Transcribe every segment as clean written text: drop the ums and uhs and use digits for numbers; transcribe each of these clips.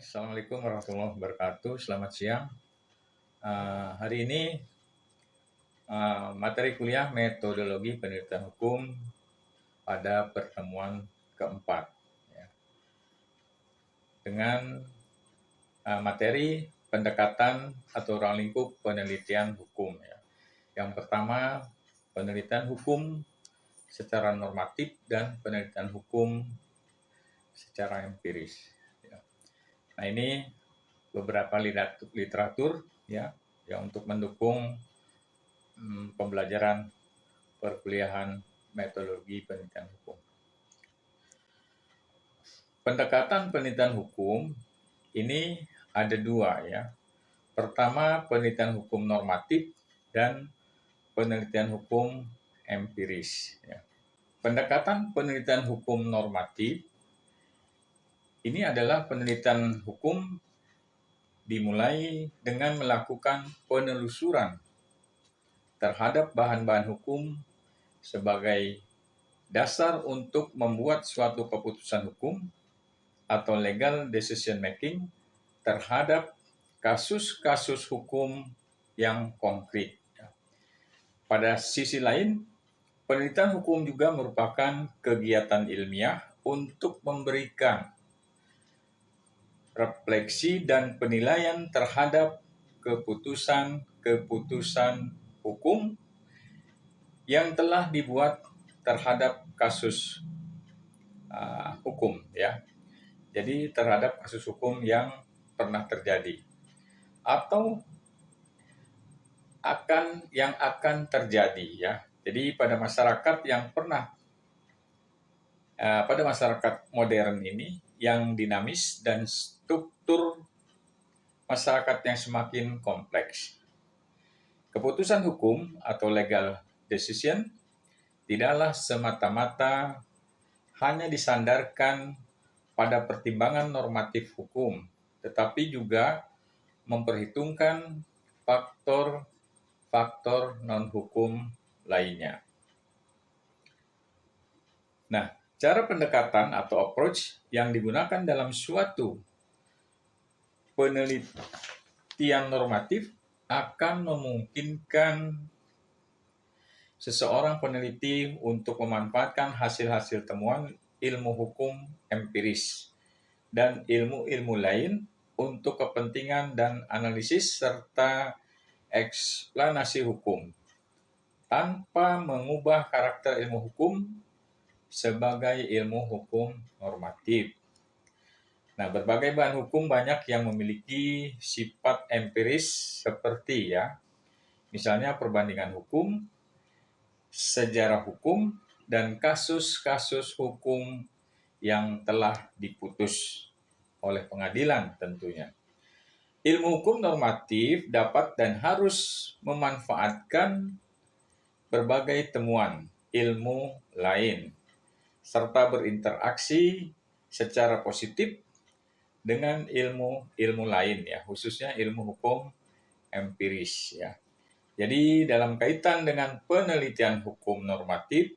Assalamualaikum warahmatullahi wabarakatuh. Selamat siang. Hari ini materi kuliah metodologi penelitian hukum pada pertemuan keempat, ya. Dengan materi pendekatan atau ruang lingkup penelitian hukum. Ya. Yang pertama, penelitian hukum secara normatif dan penelitian hukum secara empiris. Ya. Nah, ini beberapa literatur ya yang untuk mendukung pembelajaran perkuliahan metodologi penelitian hukum. Pendekatan penelitian hukum ini ada dua ya. Pertama, penelitian hukum normatif dan penelitian hukum empiris. Ya. Pendekatan penelitian hukum normatif ini adalah penelitian hukum dimulai dengan melakukan penelusuran terhadap bahan-bahan hukum sebagai dasar untuk membuat suatu keputusan hukum atau legal decision making terhadap kasus-kasus hukum yang konkret. Pada sisi lain, penelitian hukum juga merupakan kegiatan ilmiah untuk memberikan refleksi dan penilaian terhadap keputusan hukum yang telah dibuat terhadap kasus hukum, ya. Jadi terhadap kasus hukum yang pernah terjadi atau akan terjadi, ya. Jadi pada masyarakat yang pada masyarakat modern ini yang dinamis dan struktur masyarakat yang semakin kompleks. Keputusan hukum atau legal decision tidaklah semata-mata hanya disandarkan pada pertimbangan normatif hukum, tetapi juga memperhitungkan faktor non-hukum lainnya. Nah, cara pendekatan atau approach yang digunakan dalam suatu penelitian normatif akan memungkinkan seseorang peneliti untuk memanfaatkan hasil-hasil temuan ilmu hukum empiris dan ilmu-ilmu lain untuk kepentingan dan analisis serta eksplanasi hukum tanpa mengubah karakter ilmu hukum sebagai ilmu hukum normatif. Nah, berbagai bahan hukum banyak yang memiliki sifat empiris seperti misalnya perbandingan hukum, sejarah hukum, dan kasus-kasus hukum yang telah diputus oleh pengadilan tentunya. Ilmu hukum normatif dapat dan harus memanfaatkan berbagai temuan ilmu lain serta berinteraksi secara positif dengan ilmu lain, ya, khususnya ilmu hukum empiris, ya. Jadi dalam kaitan dengan penelitian hukum normatif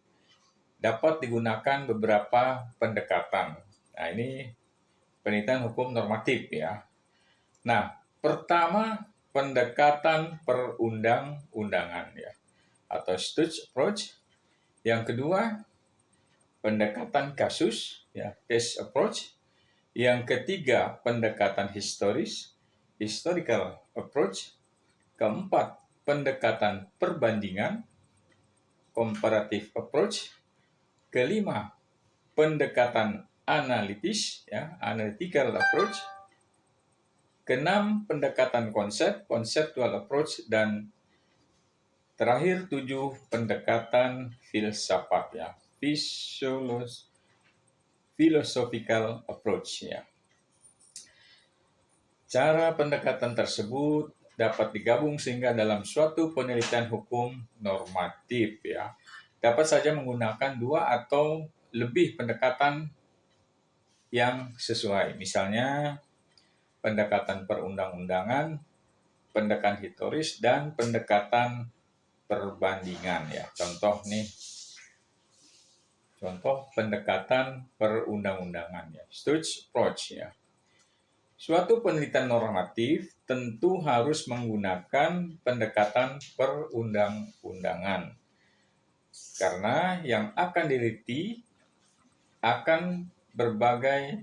dapat digunakan beberapa pendekatan. Nah, ini penelitian hukum normatif, ya. Nah, pertama pendekatan perundang-undangan, ya, atau stage approach. Yang kedua pendekatan kasus, ya, case approach. Yang ketiga pendekatan historical approach. Keempat pendekatan perbandingan, comparative approach. Kelima pendekatan analitis, ya, analytical approach. Keenam pendekatan conceptual approach, dan terakhir 7 pendekatan filsafat, ya, philosophical approach, ya. Cara pendekatan tersebut dapat digabung sehingga dalam suatu penelitian hukum normatif, ya, dapat saja menggunakan 2 atau lebih pendekatan yang sesuai. Misalnya pendekatan perundang-undangan, pendekatan historis, dan pendekatan perbandingan, ya. Contoh pendekatan perundang-undangan, ya. Stage approach, ya. Suatu penelitian normatif tentu harus menggunakan pendekatan perundang-undangan. Karena yang akan diteliti akan berbagai,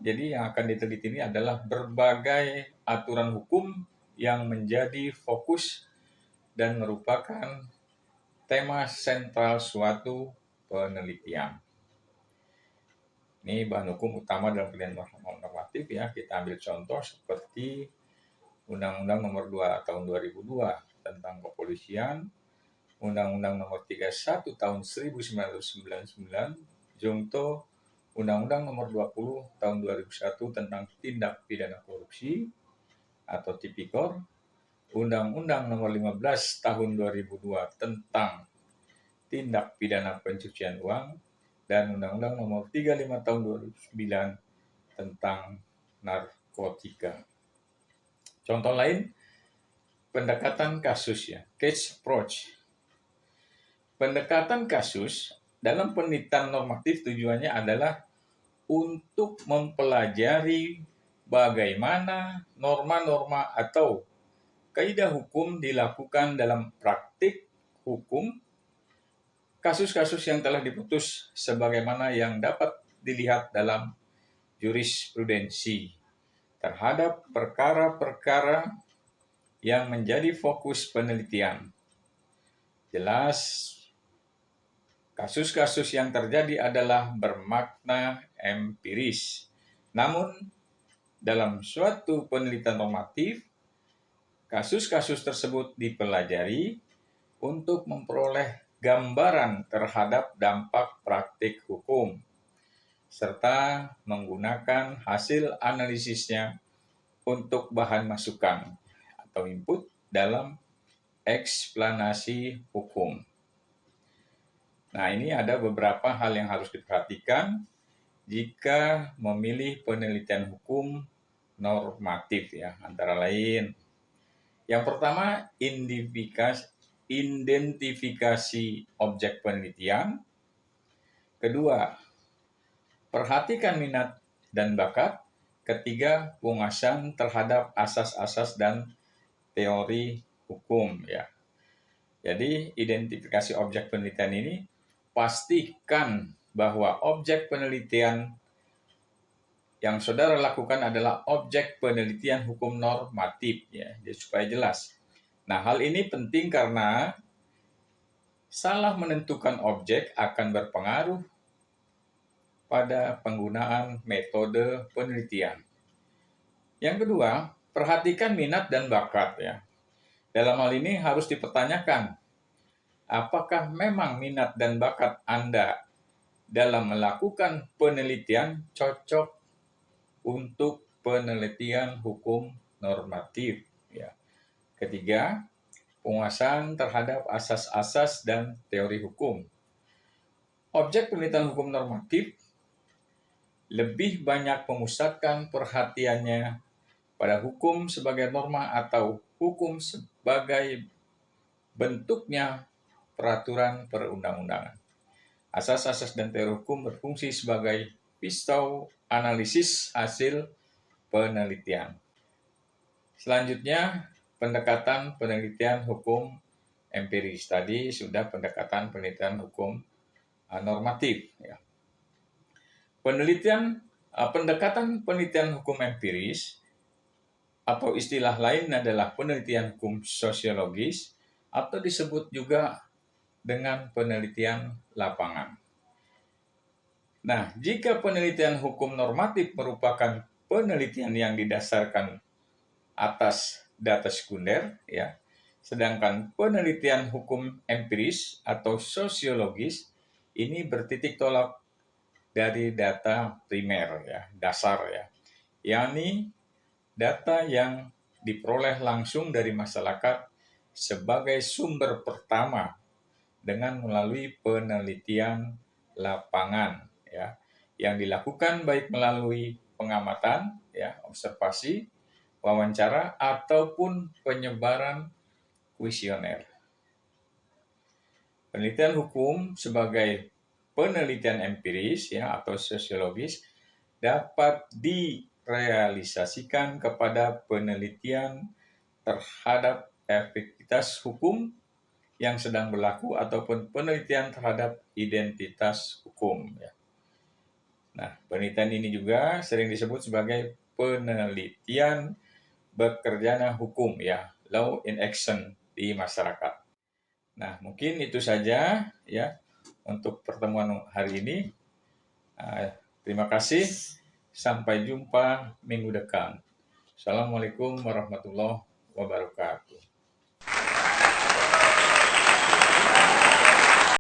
jadi yang akan diteliti ini adalah berbagai aturan hukum yang menjadi fokus dan merupakan tema sentral suatu penelitian. Ini bahan hukum utama dalam penelitian normatif ya. Kita ambil contoh seperti Undang-Undang Nomor 2 Tahun 2002 tentang Kepolisian, Undang-Undang Nomor 31 Tahun 1999, Jungto Undang-Undang Nomor 20 Tahun 2001 tentang Tindak Pidana Korupsi atau Tipikor, Undang-Undang Nomor 15 Tahun 2002 tentang Tindak Pidana Pencucian Uang, dan Undang-Undang Nomor 35 Tahun 2009 tentang narkotika. Contoh lain, pendekatan kasus ya, case approach. Pendekatan kasus dalam penelitian normatif tujuannya adalah untuk mempelajari bagaimana norma-norma atau kaidah hukum dilakukan dalam praktik hukum, kasus-kasus yang telah diputus sebagaimana yang dapat dilihat dalam jurisprudensi terhadap perkara-perkara yang menjadi fokus penelitian. Jelas, kasus-kasus yang terjadi adalah bermakna empiris. Namun, dalam suatu penelitian normatif, kasus-kasus tersebut dipelajari untuk memperoleh gambaran terhadap dampak praktik hukum, serta menggunakan hasil analisisnya untuk bahan masukan atau input dalam eksplanasi hukum. Nah, ini ada beberapa hal yang harus diperhatikan jika memilih penelitian hukum normatif ya, antara lain. Yang pertama, identifikasi objek penelitian. Kedua, perhatikan minat dan bakat. Ketiga, penguasaan terhadap asas-asas dan teori hukum ya. Jadi, identifikasi objek penelitian ini pastikan bahwa objek penelitian yang saudara lakukan adalah objek penelitian hukum normatif ya, jadi supaya jelas. Nah, hal ini penting karena salah menentukan objek akan berpengaruh pada penggunaan metode penelitian. Yang kedua, perhatikan minat dan bakat ya. Dalam hal ini harus dipertanyakan, apakah memang minat dan bakat Anda dalam melakukan penelitian cocok untuk penelitian hukum normatif ya. Ketiga, penguasaan terhadap asas-asas dan teori hukum. Objek penelitian hukum normatif lebih banyak memusatkan perhatiannya pada hukum sebagai norma atau hukum sebagai bentuknya peraturan perundang-undangan. Asas-asas dan teori hukum berfungsi sebagai pisau analisis hasil penelitian. Selanjutnya, pendekatan penelitian hukum empiris. Tadi sudah pendekatan penelitian hukum normatif. Ya. Pendekatan penelitian hukum empiris atau istilah lain adalah penelitian hukum sosiologis atau disebut juga dengan penelitian lapangan. Nah, jika penelitian hukum normatif merupakan penelitian yang didasarkan atas data sekunder, ya, sedangkan penelitian hukum empiris atau sosiologis ini bertitik tolak dari data primer, ya, dasar, ya, yakni data yang diperoleh langsung dari masyarakat sebagai sumber pertama dengan melalui penelitian lapangan ya, yang dilakukan baik melalui pengamatan ya, observasi, wawancara ataupun penyebaran kuesioner. Penelitian hukum sebagai penelitian empiris ya atau sosiologis dapat realisasikan kepada penelitian terhadap efektivitas hukum yang sedang berlaku ataupun penelitian terhadap identitas hukum. Ya. Nah, penelitian ini juga sering disebut sebagai penelitian bekerjanya hukum, ya, law in action di masyarakat. Nah, mungkin itu saja ya untuk pertemuan hari ini. Terima kasih. Sampai jumpa minggu depan. Assalamualaikum warahmatullahi wabarakatuh.